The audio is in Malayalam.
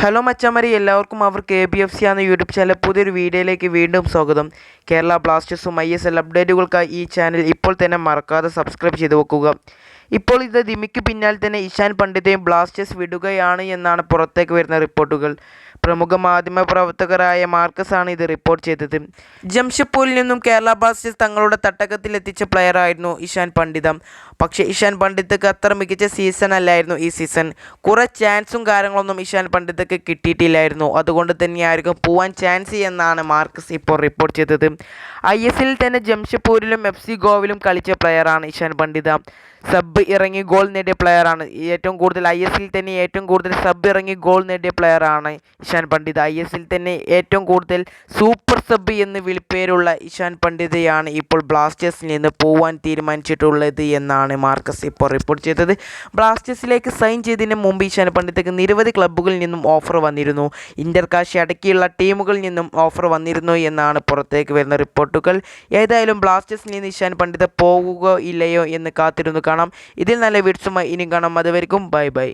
ഹലോ മച്ചാമാരി, എല്ലാവർക്കും അവർ KBFC എന്ന യൂട്യൂബ് ചാനൽ പുതിയൊരു വീഡിയോയിലേക്ക് വീണ്ടും സ്വാഗതം. കേരള ബ്ലാസ്റ്റേഴ്സും ISL അപ്ഡേറ്റുകൾക്കായി ഈ ചാനൽ ഇപ്പോൾ തന്നെ മറക്കാതെ സബ്സ്ക്രൈബ് ചെയ്ത് വെക്കുക. ഇപ്പോൾ ഇത് ദിമിക്ക് പിന്നാലെ തന്നെ ഇഷാൻ പണ്ഡിതയും ബ്ലാസ്റ്റേഴ്സ് വിടുകയാണ് എന്നാണ് പുറത്തേക്ക് വരുന്ന റിപ്പോർട്ടുകൾ. പ്രമുഖ മാധ്യമ പ്രവർത്തകരായ മാർക്കസ് ആണ് ഇത് റിപ്പോർട്ട് ചെയ്തത്. ജംഷഡ്പൂരിൽ നിന്നും കേരള ബ്ലാസ്റ്റേഴ്സ് തങ്ങളുടെ തട്ടകത്തിൽ എത്തിച്ച പ്ലെയറായിരുന്നു ഇഷാൻ പണ്ഡിത. പക്ഷേ ഇഷാൻ പണ്ഡിതക്ക് അത്ര മികച്ച സീസൺ അല്ലായിരുന്നു ഈ സീസൺ. കുറേ ചാൻസും കാര്യങ്ങളൊന്നും ഇഷാൻ പണ്ഡിതക്ക് കിട്ടിയിട്ടില്ലായിരുന്നു. അതുകൊണ്ട് തന്നെയായിരിക്കും പോവാൻ ചാൻസ് എന്നാണ് മാർക്കസ് ഇപ്പോൾ റിപ്പോർട്ട് ചെയ്തത്. ISL തന്നെ ജംഷഡ്പൂരിലും FC ഗോവയിലും കളിച്ച പ്ലെയറാണ് ഇഷാൻ പണ്ഡിത. സബ് ഇറങ്ങി ഗോൾ നേടിയ പ്ലെയറാണ്. ഏറ്റവും കൂടുതൽ ISL തന്നെ ഏറ്റവും കൂടുതൽ സബ് ഇറങ്ങി ഗോൾ നേടിയ പ്ലെയറാണ് ഇഷാൻ പണ്ഡിത. ISL തന്നെ ഏറ്റവും കൂടുതൽ സൂപ്പർ സബ് എന്ന് വിളിപ്പേരുള്ള ഇഷാൻ പണ്ഡിതയാണ് ഇപ്പോൾ ബ്ലാസ്റ്റേഴ്സിൽ നിന്ന് പോവാൻ തീരുമാനിച്ചിട്ടുള്ളത് എന്നാണ് മാർക്കസ് ഇപ്പോൾ റിപ്പോർട്ട് ചെയ്തത്. ബ്ലാസ്റ്റേഴ്സിലേക്ക് സൈൻ ചെയ്തതിന് മുമ്പ് ഇഷാൻ പണ്ഡിതക്ക് നിരവധി ക്ലബ്ബുകളിൽ നിന്നും ഓഫർ വന്നിരുന്നു. ഇന്റർകാശി അടക്കിയുള്ള ടീമുകളിൽ നിന്നും ഓഫർ വന്നിരുന്നു എന്നാണ് പുറത്തേക്ക് വരുന്ന റിപ്പോർട്ടുകൾ. ഏതായാലും ബ്ലാസ്റ്റേഴ്സിൽ നിന്ന് ഇഷാൻ പണ്ഡിത പോകുകയോ ഇല്ലയോ എന്ന് കാത്തിരുന്നു കാണാം. ഇതിൽ നല്ല വീഡിയോസുമായി ഇനി കാണാം. അതുവരെയും ബൈ ബൈ.